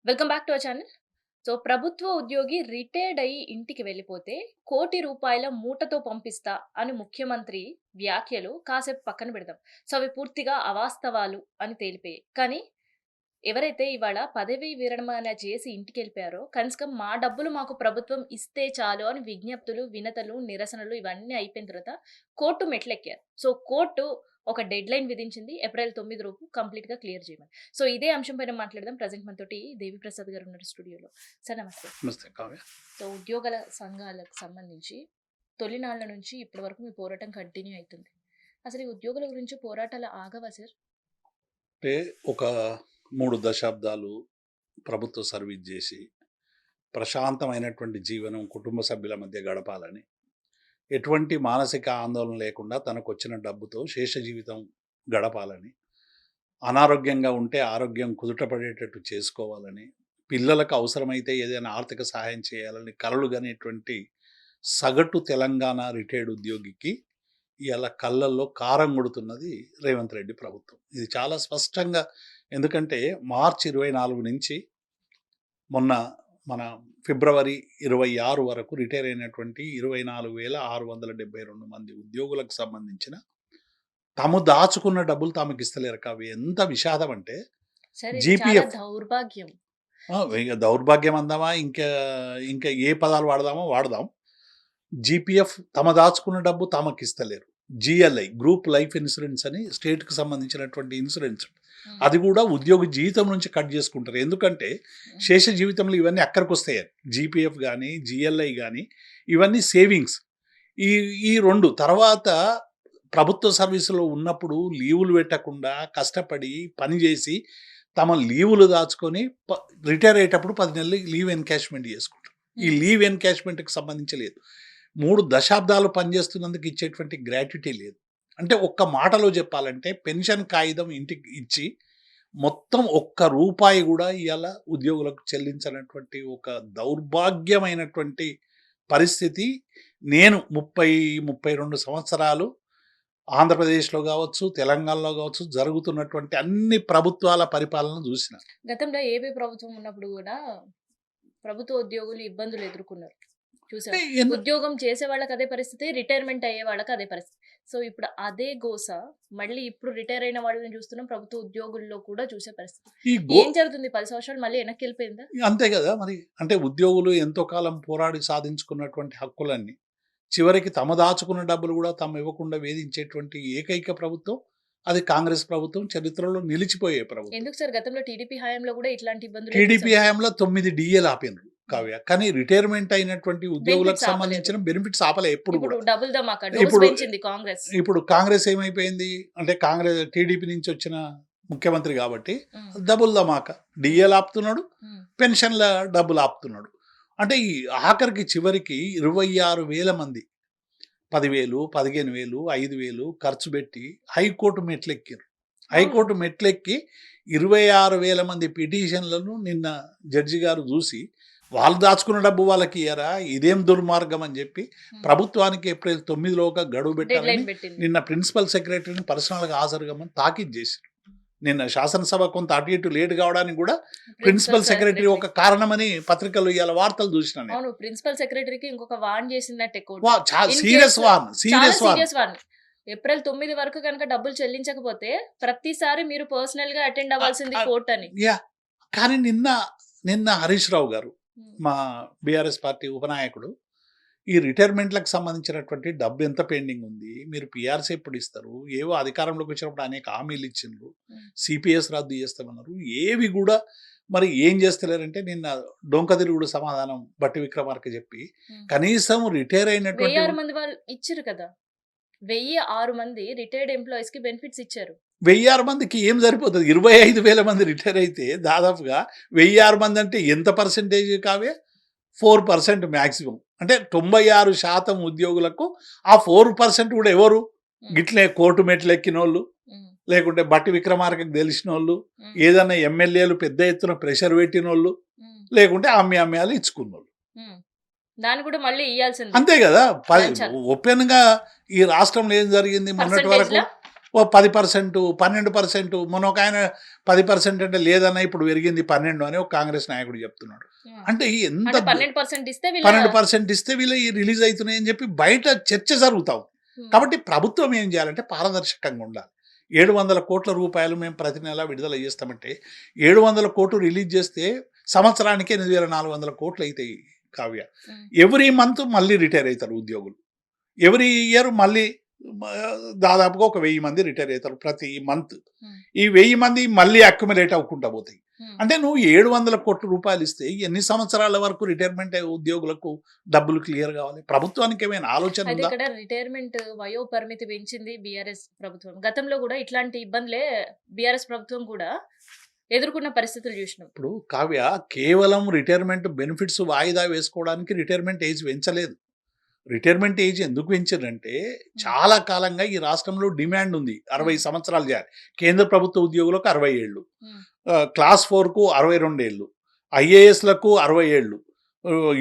Welcome back to our channel. So ప్రభుత్వ ఉద్యోగి retired అయ్యి ఇంటికి వెళ్ళిపోతే ₹1,00,00,000 మూటతో పంపిస్తా అని ముఖ్యమంత్రి వ్యాఖ్యలు కాసేపు పక్కన పెడదాం. సో అవి పూర్తిగా అవాస్తవాలు అని తేలిపోయాయి. కానీ ఎవరైతే ఇవాళ పదవీ విరమణ చేసి ఇంటికెళ్ళిపోయారో కనీసం మా డబ్బులు మాకు ప్రభుత్వం ఇస్తే చాలు అని విజ్ఞప్తులు, వినతులు, నిరసనలు ఇవన్నీ అయిపోయిన తర్వాత కోర్టు మెట్లెక్కారు. సో కోర్టు ఒక డెడ్‌లైన్ విధించింది. ఏప్రిల్ 9 లోపు కంప్లీట్‌గా క్లియర్ చేయమని. సో ఇదే అంశం పైన మాట్లాడదాం. ప్రెజెంట్ మనతోటి దేవిప్రసాద్ గారు ఉన్నారు స్టూడియోలో. సార్ నమస్తే. నమస్తే కావ్య. సో ఉద్యోగుల సంఘాలకు సంబంధించి తొలినాళ్ల నుంచి ఇప్పటి వరకు మీ పోరాటం కంటిన్యూ అవుతుంది. అసలు ఈ ఉద్యోగుల గురించి పోరాటాలు ఆగవా సార్? అంటే ఒక 3 దశాబ్దాలు ప్రభుత్వ సర్వీస్ చేసి ప్రశాంతమైనటువంటి జీవనం కుటుంబ సభ్యుల మధ్య గడపాలని, ఎటువంటి మానసిక ఆందోళన లేకుండా తనకు వచ్చిన డబ్బుతో శేష జీవితం గడపాలని, అనారోగ్యంగా ఉంటే ఆరోగ్యం కుదుటపడేటట్టు చేసుకోవాలని, పిల్లలకు అవసరమైతే ఏదైనా ఆర్థిక సహాయం చేయాలని కలలు కనేటువంటి సగటు తెలంగాణ రిటైర్డ్ ఉద్యోగికి ఇవాళ కళ్ళల్లో కారం కొడుతున్నది రేవంత్ రెడ్డి ప్రభుత్వం. ఇది చాలా స్పష్టంగా, ఎందుకంటే మార్చి 24 నుంచి మొన్న మన ఫిబ్రవరి 26 వరకు రిటైర్ అయినటువంటి 24,672 మంది ఉద్యోగులకు సంబంధించిన తాము దాచుకున్న డబ్బులు తాముకి ఇస్తలేరు. కావి ఎంత విషాదం అంటే సార్ ఇది చాలా జీపీఎఫ్ దౌర్భాగ్యం. దౌర్భాగ్యం అందామా, ఇంకా ఇంకా ఏ పదాలు వాడదాం. జీపీఎఫ్ తమ దాచుకున్న డబ్బు తమకి ఇస్తలేరు. జిఎల్ఐ గ్రూప్ లైఫ్ ఇన్సూరెన్స్ అని స్టేట్కి సంబంధించినటువంటి ఇన్సూరెన్స్, అది కూడా ఉద్యోగి జీవితం నుంచి కట్ చేసుకుంటారు. ఎందుకంటే శేష జీవితంలో ఇవన్నీ అక్కడికి వస్తాయి. జీపీఎఫ్ కానీ జిఎల్ఐ కానీ ఇవన్నీ సేవింగ్స్. ఈ ఈ రెండు తర్వాత ప్రభుత్వ సర్వీసులో ఉన్నప్పుడు లీవులు పెట్టకుండా కష్టపడి పనిచేసి తమ లీవులు దాచుకొని రిటైర్ అయ్యేటప్పుడు 10 నెలలు లీవ్ ఎన్కాష్మెంట్ చేసుకుంటారు. ఈ లీవ్ ఎన్కాష్మెంట్కి సంబంధించి లేదు. 3 దశాబ్దాలు పనిచేస్తున్నందుకు ఇచ్చేటువంటి గ్రాట్యుటీ లేదు. అంటే ఒక్క మాటలో చెప్పాలంటే పెన్షన్ కాగితం ఇంటికి ఇచ్చి మొత్తం ₹1 కూడా ఇవాళ ఉద్యోగులకు చెల్లించినటువంటి ఒక దౌర్భాగ్యమైనటువంటి పరిస్థితి నేను 32 సంవత్సరాలు ఆంధ్రప్రదేశ్లో కావచ్చు, తెలంగాణలో కావచ్చు జరుగుతున్నటువంటి అన్ని ప్రభుత్వాల పరిపాలన చూసిన. గతంలో ఏపీ ప్రభుత్వం ఉన్నప్పుడు కూడా ప్రభుత్వ ఉద్యోగులు ఇబ్బందులు ఎదుర్కొన్నారు చూసారు. ఉద్యోగం చేసే వాళ్ళకి అదే పరిస్థితి, రిటైర్మెంట్ అయ్యే వాళ్ళకి అదే పరిస్థితి. సో ఇప్పుడు అదే గోస మళ్ళీ ఇప్పుడు రిటైర్ అయిన వాళ్ళని చూస్తున్నాం, ప్రభుత్వ ఉద్యోగుల్లో కూడా చూసే పరిస్థితి. ఏం జరుగుతుంది? 10 సంవత్సరాలు మళ్ళీ వెనక్కి వెళ్ళిపోయిందా? అంతే కదా మరి. అంటే ఉద్యోగులు ఎంతో కాలం పోరాడి సాధించుకున్నటువంటి హక్కులన్నీ చివరికి తమ దాచుకున్న డబ్బులు కూడా తమ ఇవ్వకుండా వేధించేటువంటి ఏకైక ప్రభుత్వం అది కాంగ్రెస్ ప్రభుత్వం. చరిత్రలో నిలిచిపోయే ప్రభుత్వం. ఎందుకు సార్ గతంలో టీడీపీ హయాంలో కూడా ఇట్లాంటి ఇబ్బందులు? టీడీపీ హయాంలో 9 డిఏలు ఆపినారు కావ్య, కానీ రిటైర్మెంట్ అయినటువంటి ఉద్యోగులకు సంబంధించిన బెనిఫిట్స్ ఆపలే ఎప్పుడు కూడా. ఇప్పుడు కాంగ్రెస్ ఏమైపోయింది అంటే కాంగ్రెస్ టీడీపీ నుంచి వచ్చిన ముఖ్యమంత్రి కాబట్టి డబుల్ ధమాక, డిఏలు ఆపుతున్నాడు, పెన్షన్ల డబ్బులు ఆపుతున్నాడు. అంటే ఈ ఆఖరికి చివరికి 26,000 మంది 10,000, 15,000, 5,000 ఖర్చు పెట్టి హైకోర్టు మెట్లెక్కారు. హైకోర్టు మెట్లెక్కి 26,000 మంది పిటిషన్లను నిన్న జడ్జి గారు చూసి వాళ్ళు దాచుకున్న డబ్బు వాళ్ళకి ఇయ్యరా, ఇదేం దుర్మార్గం అని చెప్పి ప్రభుత్వానికి ఏప్రిల్ 9లోగా గడువు పెట్టాలని నిన్న ప్రిన్సిపల్ సెక్రటరీని పర్సనల్గా హాజరుగామని తాకీదు చేశారు. నిన్న శాసనసభ కొంత అటు ఇటు లేట్ కావడానికి కూడా ప్రిన్సిపల్ సెక్రటరీ ఒక కారణమని పత్రికలు ఇవాళ వార్తలు చూసిన. ప్రిన్సిపల్ సెక్రటరీకి ఇంకొక వార్న్ చేసిందట. Serious warn. ఏప్రిల్ 9 వరకు కనుక డబ్బులు చెల్లించకపోతే ప్రతిసారి మీరు పర్సనల్ గా అటెండ్ అవ్వాల్సింది కోర్టు అని. కానీ నిన్న హరీష్ రావు గారు, మా బీఆర్ఎస్ పార్టీ ఉపనాయకుడు, ఈ రిటైర్మెంట్లకు సంబంధించినటువంటి డబ్బు ఎంత పెండింగ్ ఉంది, మీరు పిఆర్సీ ఎప్పుడు ఇస్తారు, ఏవో అధికారంలోకి వచ్చినప్పుడు అనేక హామీలు ఇచ్చిండ్రు, సిపిఎస్ రద్దు చేస్తామన్నారు, ఏవి కూడా మరి ఏం చేస్తలేరంటే నిన్న డొంకదిరుగుడు సమాధానం బట్టి విక్రమార్క చెప్పి కనీసం రిటైర్ అయినటువంటి 1,006 మంది వాళ్ళు ఇచ్చారు కదా, 1,006 మంది రిటైర్డ్ ఎంప్లాయీస్ కి బెనిఫిట్స్ ఇచ్చారు. 1,006 మందికి ఏం సరిపోతుంది? 25,000 మంది రిటైర్ అయితే దాదాపుగా 1,006 మంది అంటే ఎంత పర్సెంటేజ్ కావే? 4% మ్యాక్సిమం. అంటే 96% ఉద్యోగులకు ఆ 4% కూడా ఎవరు? గిట్లే కోర్టు మెట్లు ఎక్కిన వాళ్ళు, లేకుంటే బట్టి విక్రమార్కకు తెలిసిన వాళ్ళు, ఏదన్నా ఎమ్మెల్యేలు పెద్ద ఎత్తున ప్రెషర్ పెట్టిన వాళ్ళు, లేకుంటే అమ్మాలు ఇచ్చుకున్న వాళ్ళు. దాన్ని కూడా మళ్ళీ ఇయ్యాల్సింది. అంతే కదా. ఓపెన్ గా ఈ రాష్ట్రంలో ఏం జరిగింది మొన్నటి వరకు ఓ 10%, 12%, మొన్న ఒక ఆయన 10% అంటే లేదన్నా ఇప్పుడు పెరిగింది 12 అని ఒక కాంగ్రెస్ నాయకుడు చెప్తున్నాడు. ఆ! అంటే ఎంత అంటే 12% ఇస్తే వీళ్ళ 12% ఇస్తే వీళ్ళు రిలీజ్ అవుతున్నాయి అని చెప్పి బయట చర్చ జరుగుతాం. హ్మ్. కాబట్టి ప్రభుత్వం ఏం చేయాలంటే పారదర్శకంగా ఉండాలి. 700 కోట్ల రూపాయలు మేము ప్రతి నెల విడుదల చేస్తామంటే 700 కోట్లు రిలీజ్ చేస్తే సంవత్సరానికి 8400 కోట్లు అవుతాయి కావ్య. హ్మ్. ఎవ్రీ మంత్ మళ్ళీ రిటైర్ అవుతారు ఉద్యోగులు. ఎవ్రీ ఇయర్ మళ్ళీ మ దాదాపుగా ఒక 1000 మంది రిటైర్ అవుతారు ప్రతి మంత్. హ్మ్. ఈ 1000 మంది మళ్ళీ అక్యుములేట్ అవ్వకుండా పోతాయి. హ్మ్. అంటే నువ్వు 700 కోట్ల రూపాయలు ఇస్తే ఎన్ని సంవత్సరాల వరకు రిటైర్మెంట్ ఉద్యోగులకు డబ్బులు క్లియర్ కావాలి? ప్రభుత్వానికి ఏమైనా ఆలోచన అయితే ఉందా? ఇక్కడ రిటైర్మెంట్ వయో పరిమితి పెంచింది బీఆర్ఎస్ ప్రభుత్వం. గతంలో కూడా ఇట్లాంటి ఇబ్బందులే బీఆర్ఎస్ ప్రభుత్వం కూడా ఎదుర్కొన్న పరిస్థితులు చూసినాం. ఇప్పుడు కావ్య కేవలం రిటైర్మెంట్ బెనిఫిట్స్ వాయిదా వేసుకోవడానికి రిటైర్మెంట్ ఏజ్ పెంచలేదు. రిటైర్మెంట్ ఏజ్ ఎందుకు పెంచారంటే చాలా కాలంగా ఈ రాష్ట్రంలో డిమాండ్ ఉంది 60 సంవత్సరాలు చేయాలి. కేంద్ర ప్రభుత్వ ఉద్యోగులకు 60 ఏళ్ళు, హ్మ్. క్లాస్ 4కు 62 ఏళ్ళు, ఐఏఎస్లకు 60 ఏళ్ళు,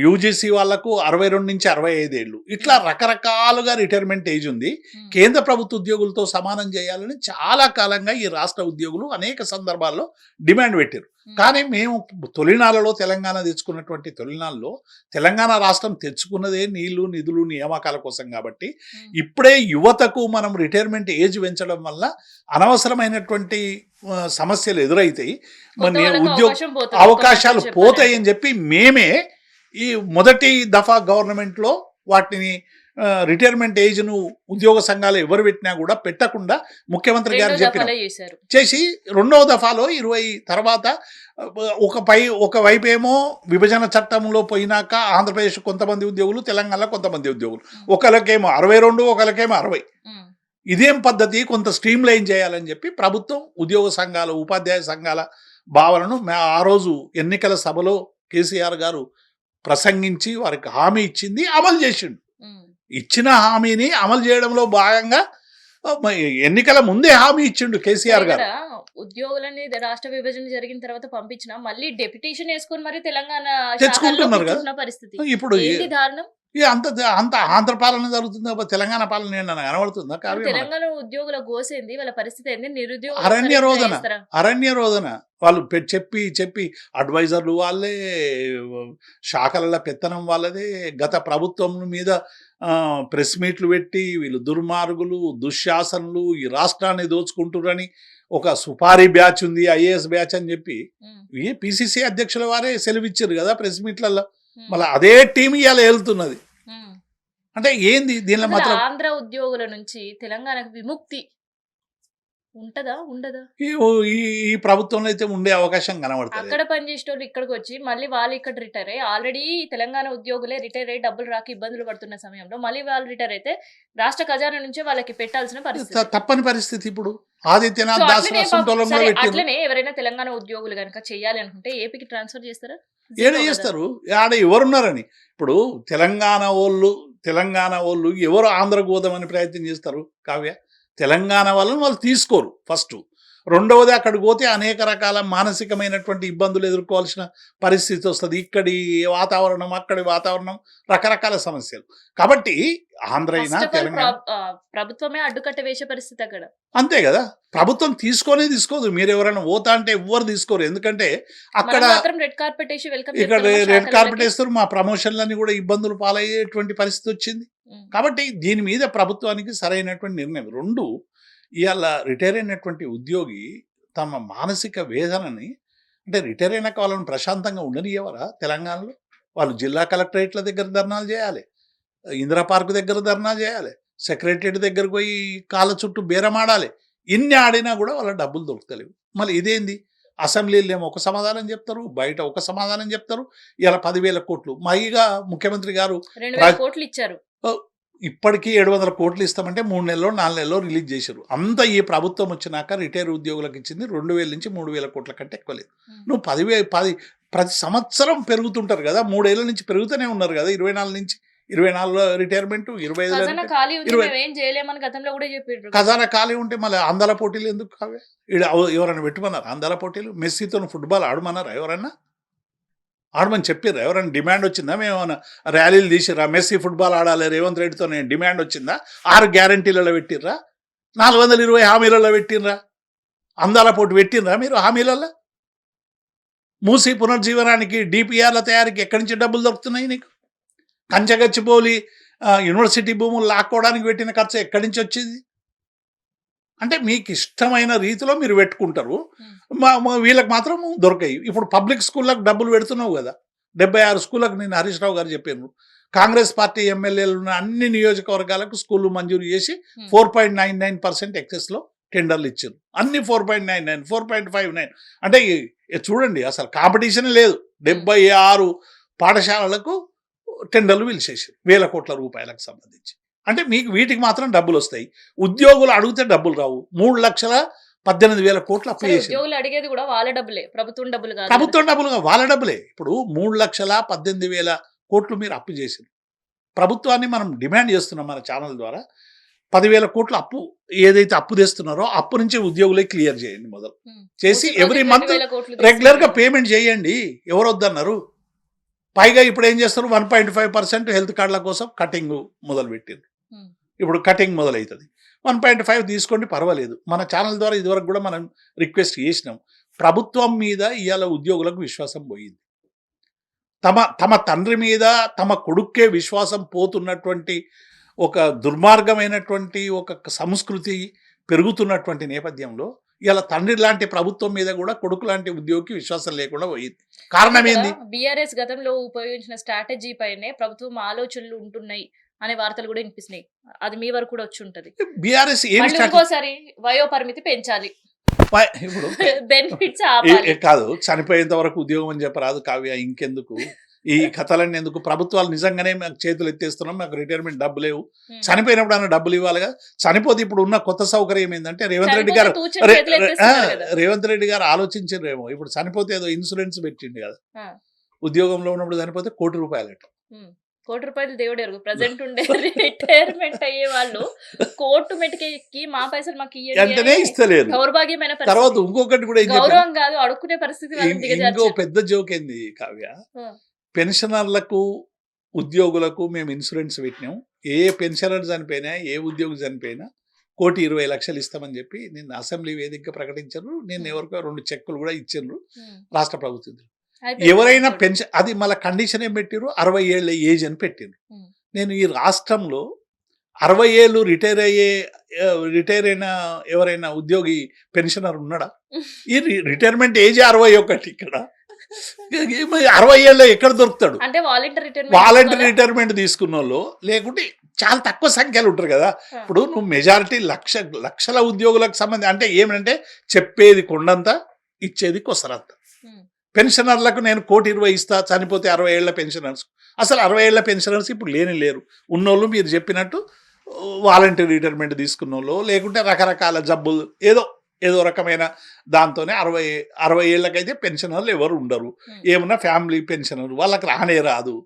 యూజీసీ వాళ్లకు 62 నుంచి 65 ఏళ్ళు, ఇట్లా రకరకాలుగా రిటైర్మెంట్ ఏజ్ ఉంది. హ్మ్. కేంద్ర ప్రభుత్వ ఉద్యోగులతో సమానం చేయాలని చాలా కాలంగా ఈ రాష్ట్ర ఉద్యోగులు అనేక సందర్భాల్లో డిమాండ్ పెట్టారు. హ్మ్. కానీ మేము తొలినాళ్ళలో తెలంగాణ తెచ్చుకున్నటువంటి తొలినాళ్ళలో తెలంగాణ రాష్ట్రం తెచ్చుకున్నదే నీళ్లు నిధులు నియామకాల కోసం కాబట్టి హ్మ్. ఇప్పుడే యువతకు మనం రిటైర్మెంట్ ఏజ్ పెంచడం వల్ల అనవసరమైనటువంటి సమస్యలు ఎదురైతాయి. కొత్త మన వాళ్ళకి ఉద్యోగ అవకాశం పోతది. అవకాశాలు ఒక మాటలో పోతాయి చెప్పాలంటే. అని చెప్పి మేమే ఈ మొదటి దఫా గవర్నమెంట్లో వాటిని రిటైర్మెంట్ ఏజ్ను ఉద్యోగ సంఘాలు ఎవరు పెట్టినా కూడా పెట్టకుండా ముఖ్యమంత్రి గారు రెండో చెప్పిన దఫాలో చేశారు. చేసి రెండవ దఫాలో 20 తర్వాత ఒకవైపు ఏమో విభజన చట్టంలో పోయినాక ఆంధ్రప్రదేశ్ కొంతమంది ఉద్యోగులు, తెలంగాణలో కొంతమంది ఉద్యోగులు, ఒకరికేమో 62, ఒకరికేమో 60. హ్మ్. ఇదేం పద్ధతి? కొంత స్ట్రీమ్ లైన్ చేయాలని చెప్పి ప్రభుత్వం ఉద్యోగ సంఘాల, ఉపాధ్యాయ సంఘాల భావనను ఆ రోజు ఎన్నికల సభలో కేసీఆర్ గారు ప్రసంగించి వారికి హామీ ఇచ్చింది, అమలు చేసిండు. హ్మ్. ఇచ్చిన హామీని అమలు చేయడంలో భాగంగా ఎన్నికల ముందే హామీ ఇచ్చిండు కేసీఆర్ ఇక్కడ గారు. ఉద్యోగులని రాష్ట్ర విభజన జరిగిన తర్వాత పంపించిన మళ్ళీ డెప్యుటేషన్ వేసుకొని మరి తెలంగాణ శాఖల్లో తెచ్చుకుంటున్నారు కదా. కూర్చుంటున్న పరిస్థితి. ఇప్పుడు ఏంది దారుణం? అంత అంత ఆంధ్ర పాలన జరుగుతుంది తప్ప తెలంగాణ పాలన ఏంటన్నా కనబడుతుందా మరి కావ్య మనకు? తెలంగాణ ఉద్యోగుల గోసేంది, వాళ్ళ పరిస్థితి ఏంది? నిరుద్యోగులు అరణ్య సరిగ్గా రోదన చేస్తారా? అరణ్య రోదన వాళ్ళు చెప్పి అడ్వైజర్లు వాళ్ళే, శాఖల పెత్తనం వాళ్ళదే, గత ప్రభుత్వం మీద ప్రెస్ మీట్లు పెట్టి వీళ్ళు దుర్మార్గులు, దుశ్శాసనులు, ఈ రాష్ట్రాన్ని దోచుకుంటురని ఒక సుపారీ బ్యాచ్ ఉంది, ఐఏఎస్ బ్యాచ్ అని చెప్పి హ్మ్. ఈ పిసిసి అధ్యక్షుల వారే సెలవిచ్చారు కదా ప్రెస్ మీట్లలో. హ్మ్. మళ్ళీ అదే టీం ఇవాళ వెళ్తున్నది. హ్మ్. అంటే ఏంది దీనిలో అసలు మాత్రం ఆంధ్ర ఉద్యోగుల నుంచి తెలంగాణకు విముక్తి ఉంటదా? ఉండదా? ఈ ఈ ప్రభుత్వంలో అయితే ఉండే అవకాశం కనబడతలేదు. అక్కడ పనిచేసేటోళ్ళు ఇక్కడికి వచ్చి మళ్ళీ వాళ్ళు ఇక్కడ రిటైర్ అయ్యి ఆల్రెడీ తెలంగాణ ఉద్యోగులే రిటైర్ అయ్యి డబ్బులు రాక ఇబ్బందులు పడుతున్న సమయంలో మళ్ళీ వాళ్ళు రిటైర్ అయితే రాష్ట్ర ఖజానా నుంచే వాళ్ళకి పెట్టాల్సిన పరిస్థితి. తప్పని పరిస్థితి. ఇప్పుడు సో ఆదిత్యనాథ్ దాస్ అట్లనే సొంతోళ్ళం కూడా సరే పెట్టారు. అట్లనే ఎవరైనా తెలంగాణ ఉద్యోగులు గనక చెయ్యాలి అనుకుంటే ఏపీకి ట్రాన్స్ఫర్ చేస్తారా? ఏడ జీరో కదా. చేస్తారు? ఆడ ఎవరున్నారని. ఇప్పుడు తెలంగాణ వాళ్ళు ఎవరు ఆంధ్ర గోదామని ప్రయత్నం చేస్తారు కావ్య? తెలంగాణ వాళ్ళని వాళ్ళు తీసుకోరు ఫస్ట్. రెండవది అక్కడికి పోతే అనేక రకాల మానసికమైనటువంటి ఇబ్బందులు ఎదుర్కోవాల్సిన పరిస్థితి వస్తుంది. ఇక్కడి వాతావరణం, అక్కడి వాతావరణం, రకరకాల సమస్యలు. కాబట్టి ఆంధ్ర అయినా ఫస్ట్ ఆఫ్ ఆల్ తెలంగాణ ప్రభుత్వమే అడ్డుకట్ట వేసే పరిస్థితి అక్కడ. అంతే కదా. ప్రభుత్వం తీసుకోదు. మీరు ఎవరైనా పోతా అంటే ఎవ్వరు తీసుకోరు. ఎందుకంటే అక్కడ మనం మాత్రం రెడ్ కార్పెట్ వేసి వెల్కమ్ ఇక్కడ చెప్తున్నామా రెడ్ కార్పెట్ శాఖలకి? వేస్తారు. మా ప్రమోషన్లన్నీ కూడా ఇబ్బందులు పాలయ్యేటువంటి పరిస్థితి వచ్చింది. ఉమ్. కాబట్టి దీని మీద ప్రభుత్వానికి సరైనటువంటి నిర్ణయం. రెండు, ఇవాళ రిటైర్ అయినటువంటి ఉద్యోగి తమ మానసిక వేదనని, అంటే రిటైర్ అయినాక వాళ్ళని ప్రశాంతంగా ఉండనివ్వరా తెలంగాణలో? వాళ్ళు జిల్లా కలెక్టరేట్ల దగ్గర ధర్నాలు చేయాలి, ఇందిరా పార్క్ దగ్గర ధర్నా చేయాలి, సెక్రటరియట్ దగ్గరకు పోయి కాళ్ళ చుట్టూ బేరమాడాలి. ఇన్ని ఆడినా కూడా వాళ్ళ డబ్బులు దొరుకుతలేవు. మళ్ళీ ఇదేంది? అసెంబ్లీలో ఏమో ఒక సమాధానం చెప్తారు, బయట ఒక సమాధానం చెప్తారు. ఇలా 10,000 కోట్లు మైగా ముఖ్యమంత్రి గారు 2,000 కోట్లు ఇచ్చారు. ఇప్పటికీ 700 కోట్లు ఇస్తామంటే 3 నెలలో 4 నెలలో రిలీజ్ చేశారు. అంతా ఈ ప్రభుత్వం వచ్చినాక రిటైర్ ఉద్యోగులకు ఇచ్చింది 2,000 నుంచి 3,000 కోట్ల కంటే ఎక్కువ లేదు. నువ్వు 10 ప్రతి సంవత్సరం పెరుగుతుంటారు కదా, 3 ఏళ్ల నుంచి పెరుగుతూనే ఉన్నారు కదా. 24 నుంచి 24లో రిటైర్మెంట్, 25లో ఖజానా ఖాళీ ఉంది, 20 మేము ఏం చేయలేమని గతంలో కూడా చెప్పారు. ఖజానా ఖాళీ ఉంటే మళ్ళీ అందాల పోటీలు ఎందుకు కావే? ఎవరైనా పెట్టుమన్నారు అందాల పోటీలు? మెస్సీతో ఫుట్బాల్ ఆడమన్నారా? ఎవరన్నా ఆడమని చెప్పారు? ఎవరైనా డిమాండ్ వచ్చిందా? మేము ర్యాలీలు తీసిర్రా? మెస్సీ ఫుట్బాల్ ఆడాలి రేవంత్ రెడ్డితో డిమాండ్ వచ్చిందా? 6 గ్యారంటీలలో పెట్టిర్రా? 420 హామీలలో పెట్టినరా? అందాల పోటీ పెట్టినరా మీరు హామీలలో? మూసి పునర్జీవనానికి డిపిఆర్ల తయారీకి ఎక్కడి నుంచి డబ్బులు దొరుకుతున్నాయి నీకు? కంచగచ్చిపోలి యూనివర్సిటీ భూములు లాక్కోవడానికి పెట్టిన ఖర్చు ఎక్కడి నుంచి వచ్చింది? అంటే మీకు ఇష్టమైన రీతిలో మీరు పెట్టుకుంటారు, వీళ్ళకి మాత్రం దొరకాయి. ఇప్పుడు పబ్లిక్ స్కూళ్ళకు డబ్బులు పెడుతున్నావు కదా, 76 స్కూళ్ళకు నేను హరీష్ రావు గారు చెప్పాను. కాంగ్రెస్ పార్టీ ఎమ్మెల్యేలు ఉన్న అన్ని నియోజకవర్గాలకు స్కూళ్ళు మంజూరు చేసి 4.99% ఎక్సెస్లో టెండర్లు ఇచ్చారు. అన్ని 4.99, 4.59. అంటే చూడండి, అసలు కాంపిటీషన్ లేదు. 76 పాఠశాలలకు టెండర్లు పిలిచేసారు 1,000 కోట్ల రూపాయలకు సంబంధించి. అంటే మీకు వీటికి మాత్రం డబ్బులు వస్తాయి. ఉద్యోగులు అడిగితే డబ్బులు రావు. 3,18,000 కోట్లు అప్పు చేసి, ఉద్యోగులు అడిగేది కూడా వాళ్ళ డబ్బులే, ప్రభుత్వం డబ్బులు కాదు. ప్రభుత్వం డబ్బులుగా వాళ్ళ డబ్బులే. ఇప్పుడు 3,18,000 కోట్లు మీరు అప్పు చేసింది. ప్రభుత్వాన్ని మనం డిమాండ్ చేస్తున్నాం మన ఛానల్ ద్వారా, 10,000 కోట్ల అప్పు ఏదైతే అప్పు తెస్తున్నారో అప్పు నుంచి ఉద్యోగులే క్లియర్ చేయండి. మొదలు చేసి ఎవ్రీ మంత్ రెగ్యులర్గా పేమెంట్ చేయండి. ఎవరు వద్దన్నారు? పైగా ఇప్పుడు ఏం చేస్తారు, 1.5% హెల్త్ కార్డుల కోసం కటింగ్ మొదలు పెట్టారు. ఇప్పుడు కటింగ్ మొదలవుతుంది. 1.5 తీసుకోండి, పర్వాలేదు. మన ఛానల్ ద్వారా ఇదివరకు కూడా మనం రిక్వెస్ట్ చేసినాం. ప్రభుత్వం మీద ఇవాళ ఉద్యోగులకు విశ్వాసం పోయింది. తమ తండ్రి మీద తమ కొడుక్కే విశ్వాసం పోతున్నటువంటి ఒక దుర్మార్గమైనటువంటి ఒక సంస్కృతి పెరుగుతున్నటువంటి నేపథ్యంలో ఇలా తండ్రి లాంటి ప్రభుత్వం మీద కూడా కొడుకు లాంటి ఉద్యోగికి విశ్వాసం లేకుండా పోయింది. కారణం ఏంది? బీఆర్ఎస్ గతంలో ఉపయోగించిన స్ట్రాటజీ పైనే ప్రభుత్వం ఆలోచనలు ఉంటున్నాయి అనే వార్తలు కూడా వినిపిస్తున్నాయి. అది మీ వరకు కూడా వచ్చి ఉంటది. బీఆర్ఎస్ ఇంకోసారి వయో పరిమితి పెంచాలి, ఇప్పుడు బెనిఫిట్స్ కాదు, చనిపోయేంత వరకు ఉద్యోగం అని చెప్పరాదు కావ్య. ఇంకెందుకు ఈ కథలన్నీ ఎందుకు? ప్రభుత్వాలు నిజంగానే మాకు చేతులు ఎత్తేస్తున్నాం, మాకు రిటైర్మెంట్ డబ్బు లేవు, చనిపోయినప్పుడు అన్న డబ్బులు ఇవ్వాలిగా. చనిపోతే ఇప్పుడు ఉన్న కొత్త సౌకర్యం ఏంటంటే రేవంత్ రెడ్డి గారు ఆలోచించారేమో, ఇప్పుడు చనిపోతే ఏదో ఇన్సూరెన్స్ పెట్టిండు కదా, ఉద్యోగంలో ఉన్నప్పుడు చనిపోతే ₹1 కోటి. ₹1 దేవుడు ఎరుగు. ప్రజెంట్ ఉండే రిటైర్మెంట్ అయ్యే వాళ్ళు కోర్టు మెట్టుకి మా పైసలు మాకు వెంటనే ఇస్తలేరు. దౌర్భాగ్యమైన తర్వాత ఇంకొకటి కూడా గౌరవం కాదు, అడుక్కునే పరిస్థితి. ఇంకో పెద్ద జోక్ ఏంది కావ్య, పెన్షనర్లకు ఉద్యోగులకు మేము ఇన్సూరెన్స్ పెట్టినాం, ఏ పెన్షనర్ చనిపోయినా ఏ ఉద్యోగి చనిపోయినా ₹1,20,00,000 ఇస్తామని చెప్పి నిన్న అసెంబ్లీ వేదికగా ప్రకటించారు. నేను ఎవరికో 2 చెక్కులు కూడా ఇచ్చారు రాష్ట్ర ప్రభుత్వం. ఎవరైనా పెన్షన్, అది మళ్ళీ కండిషన్ ఏం పెట్టారు, 60 ఏళ్ళ ఏజ్ అని పెట్టారు. నేను ఈ రాష్ట్రంలో 60 ఏళ్ళు రిటైర్ అయిన ఎవరైనా ఉద్యోగి పెన్షనర్ ఉన్నాడా? ఈ రిటైర్మెంట్ ఏజ్ 61. ఇక్కడ 60 ఏళ్ళు ఎక్కడ దొరుకుతాడు? అంటే వాలంటరీ రిటైర్మెంట్ తీసుకున్న వాళ్ళు, లేకుంటే చాలా తక్కువ సంఖ్యలు ఉంటారు కదా. ఇప్పుడు నువ్వు మెజారిటీ లక్షల ఉద్యోగులకు సంబంధించి అంటే ఏమంటే చెప్పేది కొండంత, ఇచ్చేది కొసరంత. పెన్షనర్లకు నేను ₹1,20,00,000 ఇస్తా, చనిపోతే 60 ఏళ్ల పెన్షనర్స్. అసలు 60 ఏళ్ల పెన్షనర్స్ ఇప్పుడు లేరు. ఉన్నోళ్ళు మీరు చెప్పినట్టు వాలంటరీ రిటైర్మెంట్ తీసుకున్న వాళ్ళు, లేకుంటే రకరకాల జబ్బులు ఏదో రకమైన దాంతోనే 60 ఏళ్ళకైతే పెన్షనర్లు ఎవరు ఉండరు. ఏమన్నా ఫ్యామిలీ పెన్షనర్ వాళ్ళకి రాదు,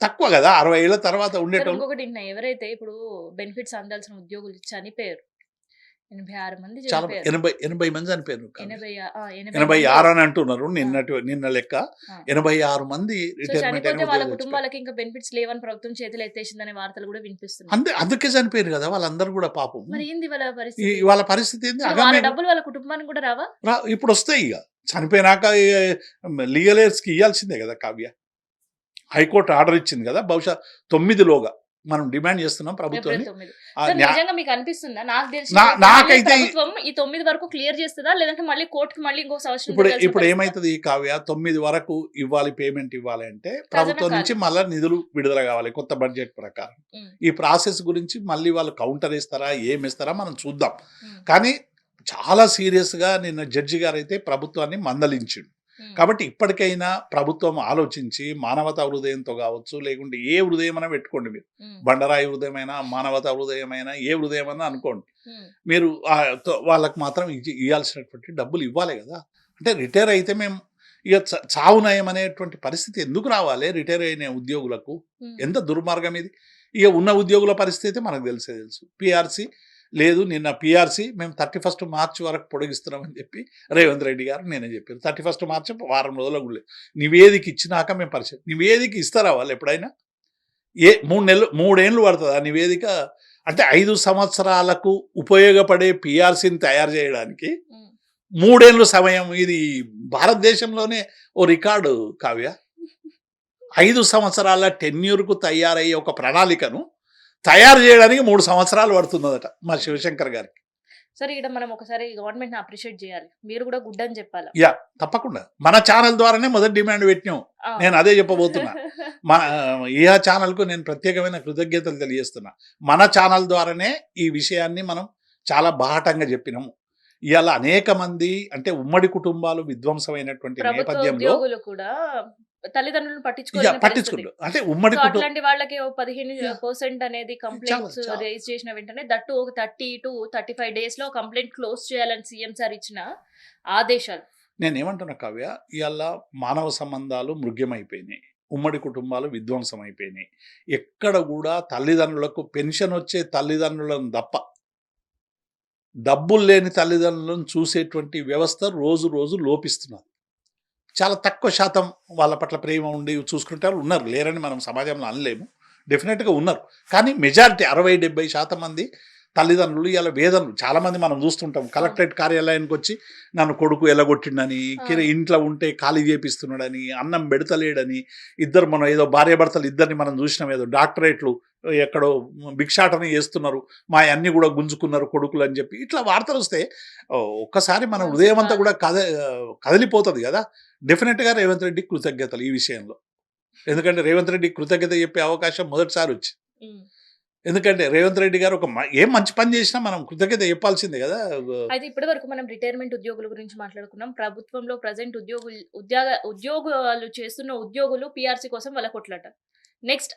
తక్కువ కదా. 60 ఏళ్ల తర్వాత ఉండేటోళ్ళు. ఎవరైతే ఇప్పుడు బెనిఫిట్స్ అందాల్సిన ఉద్యోగులు చనిపోయారు, 86 మంది, చాలా 80 మంది చనిపోయారు. 86 అని అంటున్నారు నిన్న లెక్క. 86 మంది రిటైర్మెంట్ అయిన వాళ్ళ కుటుంబాలకి ఇంకా బెనిఫిట్స్ లేవని ప్రభుత్వం చేతులు ఎత్తేసిందనే వార్తలు కూడా వినిపిస్తున్నాయి. అందుకే చనిపోయారు కదా వాళ్ళందరూ కూడా పాపం. మరి ఏంది వాళ్ళ పరిస్థితి ఏంది? డబ్బులు వాళ్ళ కుటుంబానికి కూడా రావా? ఇప్పుడు వస్తాయి. ఇక చనిపోయినాక లీగల్ ఎయిడ్స్కి ఇవ్వాల్సిందే కదా కావ్య. హైకోర్టు ఆర్డర్ ఇచ్చింది కదా, బహుశా 9లోగా మనం డిమాండ్ చేస్తున్నాం ప్రభుత్వాన్ని. నిజంగా మీకు అనిపిస్తుందా? నాకు తెలిసి నాకైతే ఈ 9 వరకు క్లియర్ చేస్తుందా, లేదంటే మళ్ళీ కోర్టుకి మళ్ళీ ఇంకో సంవత్సరం? ఇప్పుడు ఏమైతుంది కావ్య, 9 వరకు ఇవ్వాలి, పేమెంట్ ఇవ్వాలి అంటే ప్రభుత్వం నుంచి మళ్ళీ నిధులు విడుదల కావాలి కొత్త బడ్జెట్ ప్రకారం. ఈ ప్రాసెస్ గురించి మళ్ళీ వాళ్ళు కౌంటర్ ఇస్తారా, ఏమిస్తారా మనం చూద్దాం. కానీ చాలా సీరియస్గా నిన్న జడ్జి గారు అయితే ప్రభుత్వాన్ని మందలించిండు. కాబట్టి ఇప్పటికైనా ప్రభుత్వం ఆలోచించి మానవతా హృదయంతో కావచ్చు, లేకుంటే ఏ హృదయమైనా పెట్టుకోండి, మీరు బండరాయి హృదయమైనా మానవతా హృదయమైనా ఏ హృదయమైనా అనుకోండి, మీరు వాళ్ళకు మాత్రం ఇవ్వాల్సినటువంటి డబ్బులు ఇవ్వాలి కదా. అంటే రిటైర్ అయితే మేము ఇక చావు నయం అనేటువంటి పరిస్థితి ఎందుకు రావాలి రిటైర్ అయిన ఉద్యోగులకు? ఎంత దుర్మార్గం ఇది. ఇక ఉన్న ఉద్యోగుల పరిస్థితి మనకు తెలుసు. పిఆర్సీ లేదు, నిన్న పిఆర్సీ మేము 31 మార్చి వరకు పొడిగిస్తున్నామని చెప్పి రేవంత్ రెడ్డి గారు నేనే చెప్పారు. 31 మార్చి వారం రోజులకు లేదు. నివేదిక ఇచ్చినాక మేము పరిస్థితి, నివేదిక ఇస్తారా వాళ్ళు ఎప్పుడైనా? 3 ఏళ్ళు పడుతుంది ఆ నివేదిక అంటే 5 సంవత్సరాలకు ఉపయోగపడే పిఆర్సీని తయారు చేయడానికి ఉమ్. 3 ఏళ్ళు సమయం. ఇది భారతదేశంలోనే ఓ రికార్డు కావ్య. 5 సంవత్సరాల టెన్యూర్కు తయారయ్యే ఒక ప్రణాళికను తయారు చేయడానికి 3 సంవత్సరాలు పడుతున్నదట మా శివశంకర్ గారికి. సరే, ఇక్కడ మనం ఒకసారి గవర్నమెంట్ ని అప్రిషియేట్ చేయాలి. మీరు కూడా గుడ్ అని చెప్పాలి. యా, తప్పకుండా మన ఛానల్ ద్వారానే మొదటి డిమాండ్ పెట్టినాం. నేను అదే చెప్పబోతున్నా. మా ఈ ఛానల్కు నేను ప్రత్యేకమైన కృతజ్ఞతలు తెలియజేస్తున్నా. మన ఛానల్ ద్వారానే ఈ విషయాన్ని మనం చాలా బాహటంగా చెప్పినాము. ఇవాళ అనేక మంది అంటే ఉమ్మడి కుటుంబాలు విధ్వంసమైనటువంటి ప్రభుత్వ నేపథ్యంలో ఉద్యోగులు కూడా తల్లిదండ్రులను పట్టించుకుంటారు. అంటే ఉమ్మడి కుటుంబం అట్లాంటి వాళ్ళకి 15% అనేది కంప్లైంట్స్ చాలా. రేజ్ చేసిన వెంటనే దట్టు ఒక 30 to 35 డేస్ లో కంప్లైంట్ క్లోజ్ చేయాలని సీఎం సార్ ఇచ్చిన ఆదేశాలు. నేనేమంటున్నా కావ్య, ఇవాళ మానవ సంబంధాలు మృగ్యమైపోయినాయి, ఉమ్మడి కుటుంబాలు విధ్వంసం అయిపోయినాయి. ఎక్కడ కూడా తల్లిదండ్రులకు పెన్షన్ వచ్చే తల్లిదండ్రులను తప్ప డబ్బులు లేని తల్లిదండ్రులను చూసేటువంటి వ్యవస్థ రోజు రోజు లోపిస్తున్నారు. చాలా తక్కువ శాతం వాళ్ళ పట్ల ప్రేమ ఉండి చూసుకుంటే వాళ్ళు ఉన్నారు, లేరని మనం సమాజంలో అనలేము. డెఫినెట్గా ఉన్నారు. కానీ మెజారిటీ 60-70% మంది తల్లిదండ్రులు ఇలా వేదనలు. చాలామంది మనం చూస్తుంటాం కలెక్టరేట్ కార్యాలయానికి వచ్చి నన్ను కొడుకు ఎలగొట్టిండని, ఇంట్లో ఉంటే ఖాళీ చేపిస్తున్నాడని, అన్నం పెడతలేడని, ఇద్దరు మనం ఏదో భార్యాభర్తలు ఇద్దరిని మనం చూసినాం, ఏదో డాక్టరేట్లు ఎక్కడో భిక్షాటన చేస్తున్నారు, మా అన్ని కూడా గుంజుకున్నారు కొడుకులు అని చెప్పి ఇట్లా వార్తలు వస్తే ఒక్కసారి మన హృదయం అంతా కూడా కదిలిపోతుంది కదా. డెఫినెట్గా రేవంత్ రెడ్డి కృతజ్ఞతలు ఈ విషయంలో. ఎందుకంటే రేవంత్ రెడ్డి కృతజ్ఞత చెప్పే అవకాశం మొదటిసారి వచ్చింది. ఎందుకంటే రేవంత్ రెడ్డి గారు ఏం మంచి పని చేసినా మనం కృతజ్ఞత చెప్పాల్సిందే కదా. అయితే ఇప్పటి వరకు మనం రిటైర్మెంట్ ఉద్యోగుల గురించి మాట్లాడుకున్నాం. ప్రభుత్వంలో ప్రజెంట్ ఉద్యోగాలు చేస్తున్న ఉద్యోగులు పిఆర్సీ కోసం వాళ్ళ కొట్లాట. నెక్స్ట్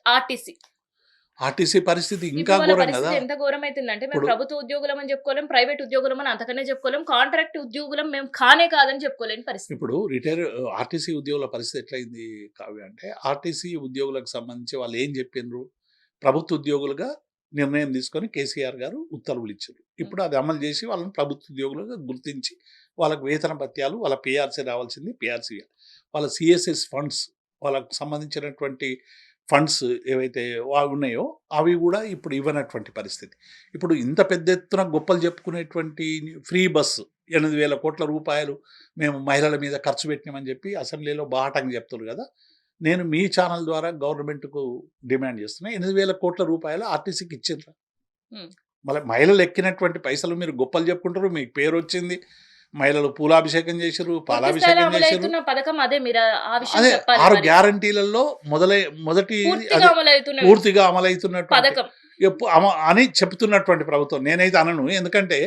ఆర్టీసీ పరిస్థితి ఇంకా ఘోరం కదా. ఎంత ఘోరం అవుతుందంటే మేము ప్రభుత్వ ఉద్యోగులం అని చెప్పుకోలేం, ప్రైవేట్ ఉద్యోగులం అని అంతకనే చెప్పుకోలేం, కాంట్రాక్ట్ ఉద్యోగులం మేము కాదని చెప్పుకోలేని పరిస్థితి. ఇప్పుడు ఆర్టీసీ ఉద్యోగుల పరిస్థితి ఎట్లయింది కావ్య అంటే, ఆర్టీసీ ఉద్యోగులకు సంబంధించి వాళ్ళు ఏం చెప్పిండ్రు, ప్రభుత్వ ఉద్యోగులుగా నిర్ణయం తీసుకొని కేసీఆర్ గారు ఉత్తర్వులు ఇచ్చారు. ఇప్పుడు అది అమలు చేసి వాళ్ళని ప్రభుత్వ ఉద్యోగులుగా గుర్తించి వాళ్ళకు వేతన భత్యాలు, వాళ్ళ పిఆర్సీ రావాల్సింది పిఆర్సీ, వాళ్ళ సిఎస్ఎస్ ఫండ్స్, వాళ్ళకు సంబంధించినటువంటి ఫండ్స్ ఏవైతే ఉన్నాయో అవి కూడా ఇప్పుడు ఇవ్వనటువంటి పరిస్థితి. ఇప్పుడు ఇంత పెద్ద ఎత్తున గొప్పలు చెప్పుకునేటువంటి ఫ్రీ బస్సు 8,000 కోట్ల రూపాయలు మేము మహిళల మీద ఖర్చు పెట్టినామని చెప్పి అసెంబ్లీలో బాహటంగా చెప్తున్నారు కదా. నేను మీ ఛానల్ ద్వారా గవర్నమెంట్కు డిమాండ్ చేస్తున్నా, 8,000 కోట్ల రూపాయలు ఆర్టీసీకి ఇచ్చిండ్రా? మళ్ళీ మహిళలు ఎక్కినటువంటి పైసలు మీరు గొప్పలు చెప్పుకుంటారు, మీకు పేరు వచ్చింది, మహిళలు పూలాభిషేకం చేశారు, పాలాభిషేకం చేశారు. అదే 6 గ్యారంటీలలో మొదటి పూర్తిగా అమలవుతున్నట్టు అని చెప్తున్నటువంటి ప్రభుత్వం. నేనైతే అనను, ఎందుకంటే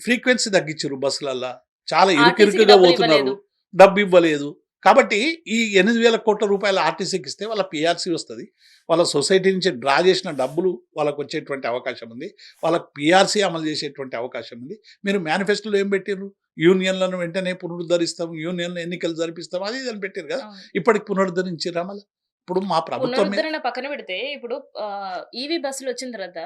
ఫ్రీక్వెన్సీ తగ్గించారు, బస్సులల్లా చాలా ఇరుకిరుకుగా పోతున్నారు, డబ్బు ఇవ్వలేదు. కాబట్టి ఈ 8,000 కోట్ల రూపాయల ఆర్టీసీకి ఇస్తే వాళ్ళ పిఆర్సీ వస్తుంది, వాళ్ళ సొసైటీ నుంచి డ్రా చేసిన డబ్బులు వాళ్ళకు వచ్చేటువంటి అవకాశం ఉంది, వాళ్ళకి పిఆర్సీ అమలు చేసేటువంటి అవకాశం ఉంది. మీరు మేనిఫెస్టోలో ఏం పెట్టారు, యూనియన్లను వెంటనే పునరుద్ధరిస్తాం, యూనియన్లు ఎన్నికలు జరిపిస్తాం, అది అని పెట్టారు కదా. ఇప్పటికి పునరుద్ధరించారా? మళ్ళీ ఇప్పుడు మా ప్రభుత్వం పక్కన పెడితే ఇప్పుడు ఈవీ బస్సులు వచ్చిన తర్వాత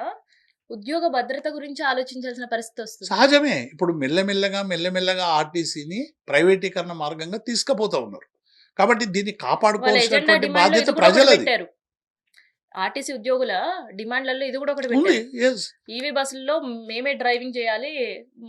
ఉద్యోగ భద్రత గురించి ఆలోచించాల్సిన పరిస్థితి వస్తుంది. సహజమే. ఇప్పుడు మెల్లమెల్లగా ఆర్టీసీని ప్రైవేటీకరణ మార్గంగా తీసుకుపోతా ఉన్నారు. కాబట్టి దీన్ని కాపాడుకోవాల్సినటువంటి బాధ్యత ప్రజలది. ఆర్టీసీ ఉద్యోగుల డిమాండ్లలో ఇది కూడా ఒకటి పెట్టారు. ఈవీ బస్సుల్లో మేమే డ్రైవింగ్ చేయాలి,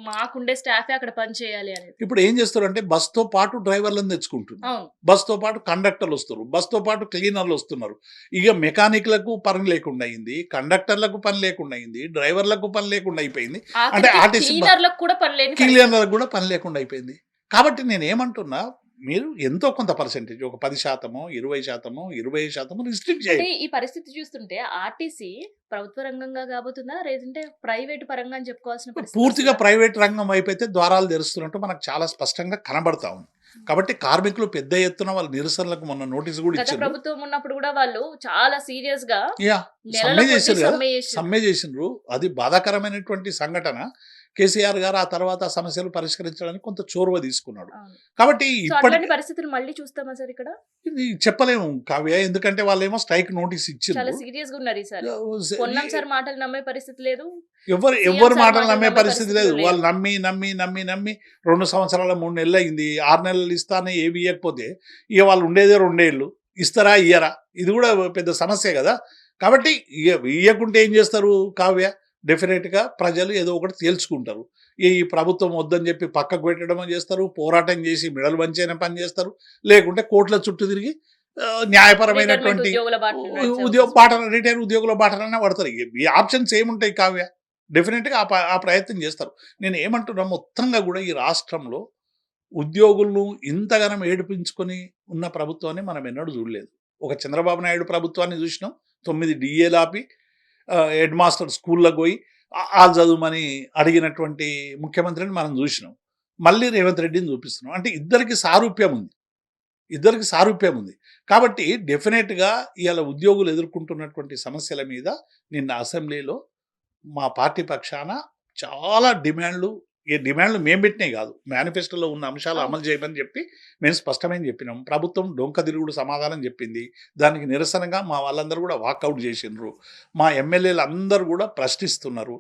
మాకుండే స్టాఫే అక్కడ పని చేయాలి అనేది. ఇప్పుడు ఏం చేస్తారు అంటే బస్తో పాటు డ్రైవర్లను తెచ్చుకుంటున్నారు, బస్తో పాటు కండక్టర్లు వస్తారు, బస్తో పాటు క్లీనర్లు వస్తున్నారు. ఇక మెకానిక్లకు పని లేకుండా అయింది, కండక్టర్లకు పని లేకుండా అయింది, డ్రైవర్లకు పని లేకుండా అయిపోయింది, అంటే ఆర్టీసీ క్లీనర్లకు కూడా పని లేకుండా అయిపోయింది. కాబట్టి నేను ఏమంటున్నా, మీరు ఎంతో కొంత పర్సెంటేజ్, ఒక 10%, 20%, 25% రిస్ట్రిక్ట్ చేయండి. ఈ పరిస్థితి చూస్తుంటే ఆర్టీసీ ప్రభుత్వ రంగంగా కాబోతుందా, లేదంటే ప్రైవేట్ పరంగా అని చెప్పుకోవాల్సిన పరిస్థితి? పూర్తిగా ప్రైవేట్ రంగం అయిపోతే ద్వారాలు తెరుస్తున్నట్టు మనకు చాలా స్పష్టంగా కనబడతా ఉంది. కాబట్టి కార్మికులు పెద్ద ఎత్తున వాళ్ళ నిరసనలకు మొన్న నోటీసు కూడా ఇచ్చారు. ప్రభుత్వం ఉన్నప్పుడు కూడా వాళ్ళు చాలా సీరియస్ గా సమ్మె చేసిండ్రు. అది బాధాకరమైనటువంటి సంఘటన. కేసీఆర్ గారు ఆ తర్వాత సమస్యలు పరిష్కరించడానికి కొంత చొరవ తీసుకున్నాడు. కాబట్టి ఇప్పటి పరిస్థితులు మళ్ళీ చూస్తామా సార్? ఇక్కడ ఇది చెప్పలేము కావ్య, ఎందుకంటే వాళ్ళేమో స్ట్రైక్ నోటీస్ ఇచ్చారు. చాలా సీరియస్ గా ఉన్నారు ఈసారి. పొన్నం సార్ మాటలు నమ్మే పరిస్థితి లేదు, ఎవరు మాటలు నమ్మే పరిస్థితి లేదు. వాళ్ళు నమ్మి 2 సంవత్సరాల 3 నెలలు అయింది. 6 నెలలు ఇస్తానే ఏవి ఇవ్వకపోతే ఇక వాళ్ళు ఉండేదే 2 ఏళ్ళు, ఇస్తారా ఇయ్యరా, ఇది కూడా పెద్ద సమస్య కదా. కాబట్టి ఇవ్వకుంటే ఏం చేస్తారు కావ్య, డెఫినెట్గా ప్రజలు ఏదో ఒకటి తేల్చుకుంటారు. ఈ ప్రభుత్వం వద్దని చెప్పి పక్కకు పెట్టడం చేస్తారు, పోరాటం చేసి మెడలు వంచైన పని చేస్తారు, లేకుంటే కోర్టుల చుట్టూ తిరిగి రిటైర్మెంట్ న్యాయపరమైనటువంటి ఉద్యోగుల బాటలు నడిచే ఉద్యోగ అవకాశం బాట ఉంటుంది. రిటైర్ ఉద్యోగుల బాటలనే పడతారు. ఈ ఆప్షన్స్ ఏముంటాయి కావ్య? డెఫినెట్గా ఆ ప్రయత్నం చేస్తారు. నేను ఏమంటున్నా, మొత్తంగా కూడా ఈ రాష్ట్రంలో ఉద్యోగులను ఇంతగానం ఏడిపించుకొని ఉన్న ప్రభుత్వాన్ని మనం ఎన్నడూ చూడలేదు. ఒక చంద్రబాబు నాయుడు ప్రభుత్వాన్ని చూసినాం. 9 డిఏలు ఆపి హెడ్ మాస్టర్ స్కూళ్ళకు పోయి ఆళ్ళు చదువుమని అడిగినటువంటి ముఖ్యమంత్రిని మనం చూసినాం. మళ్ళీ రేవంత్ రెడ్డిని చూపిస్తున్నాం. అంటే ఇద్దరికి సారూప్యం ఉంది. ఇద్దరికి సారూప్యం ఉంది. కాబట్టి డెఫినెట్‌గా ఇయాల ఉద్యోగులు ఎదుర్కొంటున్నటువంటి సమస్యల మీద నిన్న అసెంబ్లీలో మా పార్టీ పక్షాన చాలా డిమాండ్లు, ఈ డిమాండ్లు మేము పెట్టినయి కాదు. మేనిఫెస్టోలో ఉన్న అంశాలు అవును. అమలు చేయమని చెప్పి మేము స్పష్టమైన చెప్పినాం. ప్రభుత్వం డొంక తిరుగుడు సమాధానం చెప్పింది. దానికి నిరసనగా మా వాళ్ళందరూ కూడా వాకౌట్ చేసిండ్రు. మా ఎమ్మెల్యేలు అందరూ కూడా ప్రశ్నిస్తున్నారు.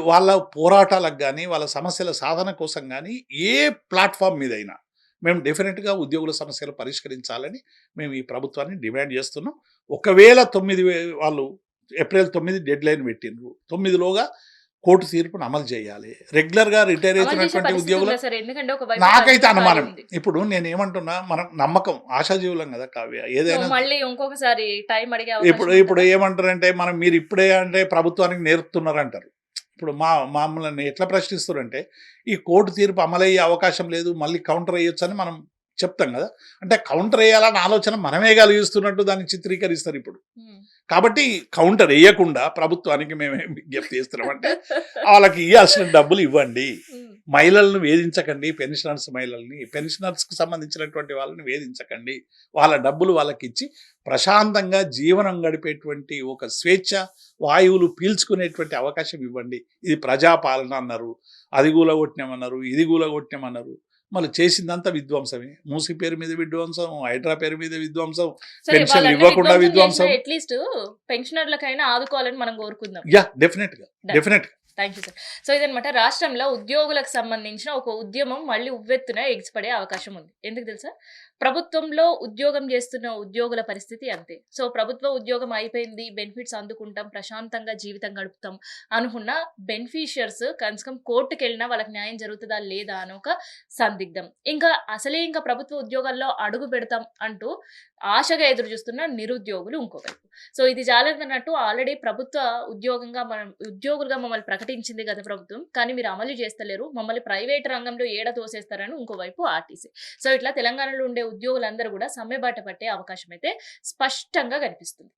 వాళ్ళ పోరాటాలకు గానీ, వాళ్ళ సమస్యల సాధన కోసం గానీ, ఏ ప్లాట్‌ఫామ్ మీదైనా మేము డెఫినెట్‌గా ఉద్యోగుల సమస్యలు పరిష్కరించాలని మేము ఈ ప్రభుత్వాన్ని డిమాండ్ చేస్తున్నాం. ఒకవేళ వాళ్ళు ఏప్రిల్ 9 డెడ్‌లైన్ పెట్టిండ్రు. 9లోగా కోర్టు తీర్పును అమలు చేయాలి. రెగ్యులర్‌గా రిటైర్ అమలు చేసే అవుతున్నటువంటి పరిస్థితి ఉద్యోగుల ఉందా సార్? ఎందుకంటే ఒకవైపు నాకైతే ప్రభుత్వం ఖాళీ అనుమానం. ఉంది. ఇప్పుడు నేనేమంటున్నా, మనం నమ్మకం ఆశాజీవులం కదా కావ్య. సో, ఏదైనా మళ్ళీ ఇంకొకసారి టైం అడిగే ఇప్పుడు అవకాశం ఇప్పుడు ఉంటదా? ఏమంటారంటే, మీరు ఇప్పుడే అంటే ప్రభుత్వానికి నేర్పుతున్నారంటారు. ఇప్పుడు మమ్మల్ని ఎట్లా ప్రశ్నిస్తారంటే, ఈ కోర్టు తీర్పు అమలయ్యే అవకాశం లేదు, మళ్ళీ కౌంటర్ వేయొచ్చని మనం చెప్తాం కదా. అంటే కౌంటర్ వేయాలన్న ఆలోచన మనమే కలిగిస్తున్నట్టు దాన్ని చిత్రీకరిస్తారు ఇప్పుడు. హ్మ్. కాబట్టి కౌంటర్ వేయకుండా ప్రభుత్వానికి మేమేం విజ్ఞప్తి చేస్తున్నామంటే, వాళ్ళకి ఇవ్వాల్సిన డబ్బులు ఇవ్వండి. హ్మ్. మహిళలను వేధించకండి. పెన్షనర్స్‌కి సంబంధించినటువంటి వాళ్ళని వేధించకండి. వాళ్ళ డబ్బులు వాళ్ళకిచ్చి ప్రశాంతంగా జీవనం గడిపేటువంటి ఒక స్వేచ్ఛ వాయువులు పీల్చుకునేటువంటి అవకాశం ఇవ్వండి. ఇది ప్రజాపాలన అన్నారు. అది కూలగొట్టినామన్నారు, ఇది కూలగొట్టినామన్నారు. మళ్ళీ చేసిందంతా విధ్వంసమే. మూసీ పేరు మీద విధ్వంసం, హైడ్రా పేరు మీద విధ్వంసం, సరే, పెన్షన్లు వాళ్ళంతా ఇవ్వకుండా విధ్వంసం చేసినా విధ్వంసం. అట్‌లీస్ట్ పెన్షనర్లకైనా ఆదుకోవాలని మనం కోరుకుందాం. డెఫినెట్‌గా. డన్. డెఫినెట్‌గా. Thank you sir. సో, ఇదనమాట రాష్ట్రంలో ఉద్యోగులకు సంబంధించిన ఒక ఉద్యమం మళ్ళీ ఉవ్వెత్తున ఎగిసిపడే అవకాశం ఉంది. ఎందుకు తెలుసా? ప్రభుత్వంలో ఉద్యోగం చేస్తున్న ఉద్యోగుల పరిస్థితి అంతే. సో, ప్రభుత్వ ఉద్యోగం అయిపోయింది, బెనిఫిట్స్ అందుకుంటాం, ప్రశాంతంగా జీవితం గడుపుతాం అనుకున్న బెనిఫిషియర్స్ కనీసం కోర్టుకెళ్ళినా వాళ్ళకి న్యాయం జరుగుతదా లేదా అని ఒక సందిగ్ధం. ఇంకా ప్రభుత్వ ఉద్యోగాల్లో అడుగు పెడతాం అంటూ ఆశగా ఎదురు చూస్తున్న నిరుద్యోగులు ఇంకోవైపు. సో, ఇది జాలదన్నట్టు ఆల్రెడీ ప్రభుత్వ ఉద్యోగులుగా మమ్మల్ని ప్రకటించింది గత ప్రభుత్వం. కానీ మీరు అమలు చేస్తలేరు. మమ్మల్ని ప్రైవేట్ రంగంలో ఏడ తోసేస్తారని ఇంకోవైపు ఆర్టీసీ. సో, ఇట్లా తెలంగాణలో ఉండే ఉద్యోగులందరూ కూడా సమ్మెబాట పట్టే అవకాశం అయితే స్పష్టంగా కనిపిస్తుంది.